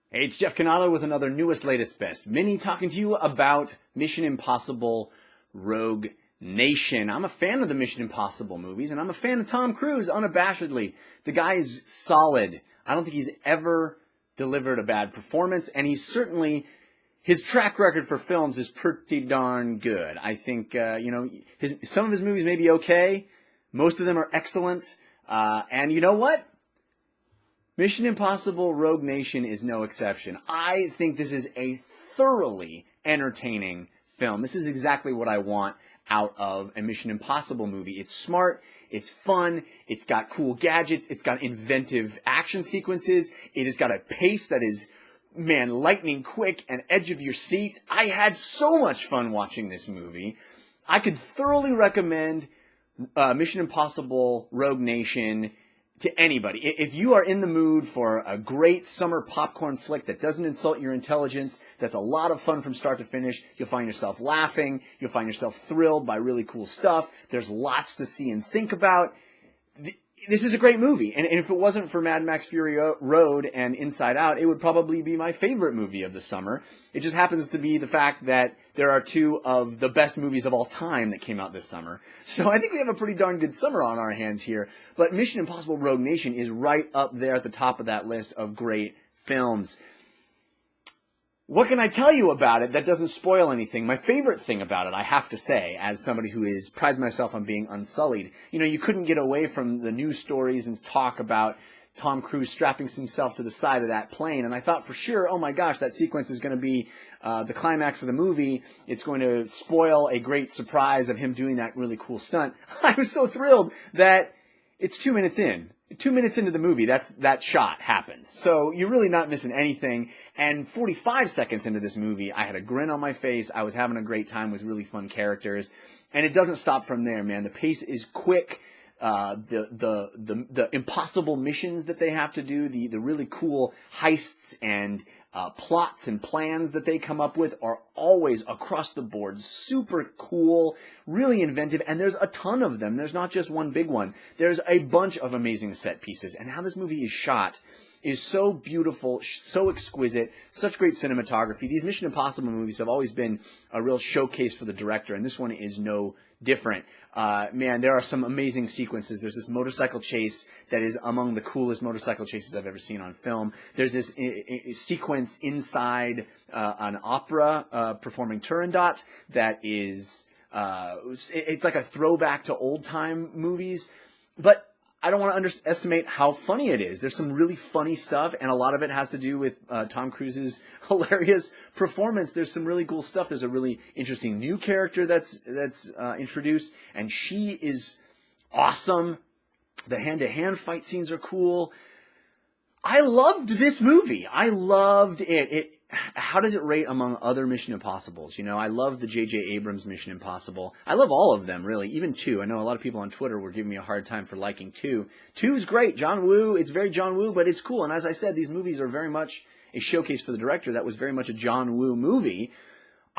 Hey, it's Jeff Cannata with another newest, latest, best mini talking to you about Mission Impossible Rogue Nation. I'm a fan of the Mission Impossible movies, and I'm a fan of Tom Cruise, unabashedly. The guy is solid. I don't think he's ever delivered a bad performance, and his track record for films is pretty darn good. I think, some of his movies may be okay. Most of them are excellent. And you know what? Mission Impossible Rogue Nation is no exception. I think this is a thoroughly entertaining film. This is exactly what I want out of a Mission Impossible movie. It's smart, it's fun, it's got cool gadgets, it's got inventive action sequences, it has got a pace that is, man, lightning quick and edge of your seat. I had so much fun watching this movie. I could thoroughly recommend Mission Impossible Rogue Nation to anybody. If you are in the mood for a great summer popcorn flick that doesn't insult your intelligence, that's a lot of fun from start to finish, you'll find yourself laughing, you'll find yourself thrilled by really cool stuff, there's lots to see and think about. This is a great movie, and if it wasn't for Mad Max Fury Road and Inside Out, it would probably be my favorite movie of the summer. It just happens to be the fact that there are two of the best movies of all time that came out this summer. So I think we have a pretty darn good summer on our hands here. But Mission Impossible Rogue Nation is right up there at the top of that list of great films. What can I tell you about it that doesn't spoil anything? My favorite thing about it, I have to say, as somebody who prides myself on being unsullied, you couldn't get away from the news stories and talk about Tom Cruise strapping himself to the side of that plane. And I thought for sure, oh my gosh, that sequence is going to be the climax of the movie. It's going to spoil a great surprise of him doing that really cool stunt. I was so thrilled that it's 2 minutes in. 2 minutes into the movie, that shot happens. So you're really not missing anything. And 45 seconds into this movie, I had a grin on my face. I was having a great time with really fun characters. And it doesn't stop from there, man. The pace is quick. The impossible missions that they have to do, the really cool heists and plots and plans that they come up with are always across the board super cool, really inventive, and there's a ton of them. There's not just one big one. There's a bunch of amazing set pieces, and how this movie is shot is so beautiful, so exquisite, such great cinematography. These Mission Impossible movies have always been a real showcase for the director, and this one is no different. Man, there are some amazing sequences. There's this motorcycle chase that is among the coolest motorcycle chases I've ever seen on film. There's this sequence inside an opera performing Turandot that is, it's like a throwback to old-time movies, but I don't want to underestimate how funny it is. There's some really funny stuff, and a lot of it has to do with Tom Cruise's hilarious performance. There's some really cool stuff. There's a really interesting new character that's introduced, and she is awesome. The hand-to-hand fight scenes are cool. I loved this movie. I loved it. How does it rate among other Mission Impossibles? I love the J.J. Abrams Mission Impossible. I love all of them, really. Even 2. I know a lot of people on Twitter were giving me a hard time for liking 2. 2 is great. John Woo, it's very John Woo, but it's cool. And as I said, these movies are very much a showcase for the director. That was very much a John Woo movie.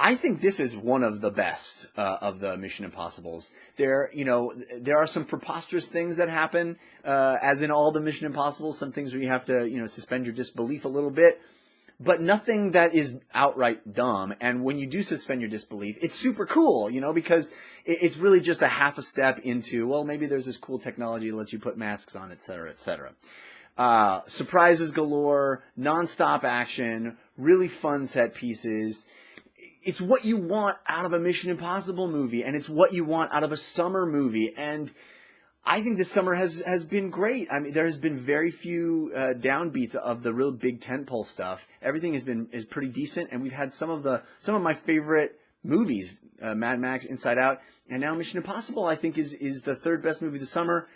I think this is one of the best of the Mission Impossibles. There are some preposterous things that happen, as in all the Mission Impossibles. Some things where you have to, suspend your disbelief a little bit, but nothing that is outright dumb. And when you do suspend your disbelief, it's super cool, because it's really just a half a step into, well, maybe there's this cool technology that lets you put masks on, et cetera, et cetera. Surprises galore, nonstop action, really fun set pieces. It's what you want out of a Mission Impossible movie, and it's what you want out of a summer movie. And I think this summer has been great. I mean, there has been very few downbeats of the real big tentpole stuff. Everything is pretty decent, and we've had some of my favorite movies, Mad Max, Inside Out, and now Mission Impossible. I think is the third best movie of the summer.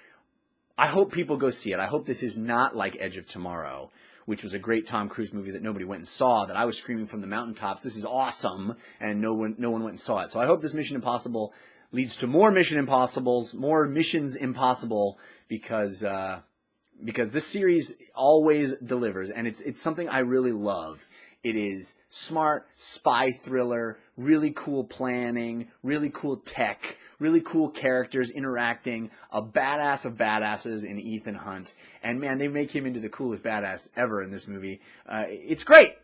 I hope people go see it. I hope this is not like Edge of Tomorrow, which was a great Tom Cruise movie that nobody went and saw, that I was screaming from the mountaintops, this is awesome, and no one went and saw it. So I hope this Mission Impossible leads to more Mission Impossibles, more Missions Impossible, because this series always delivers, and it's something I really love. It is smart, spy thriller, really cool planning, really cool tech, really cool characters interacting, a badass of badasses in Ethan Hunt. And man, they make him into the coolest badass ever in this movie. It's great.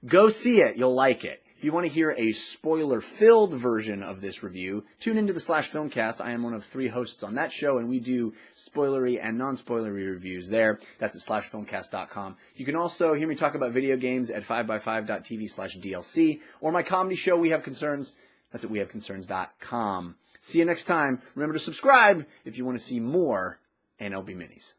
Go see it. You'll like it. If you want to hear a spoiler-filled version of this review, tune into the Slash Filmcast. I am one of 3 hosts on that show, and we do spoilery and non-spoilery reviews there. That's at slashfilmcast.com. You can also hear me talk about video games at 5by5.tv/DLC, or my comedy show, We Have Concerns. That's at wehaveconcerns.com. See you next time. Remember to subscribe if you want to see more NLB Minis.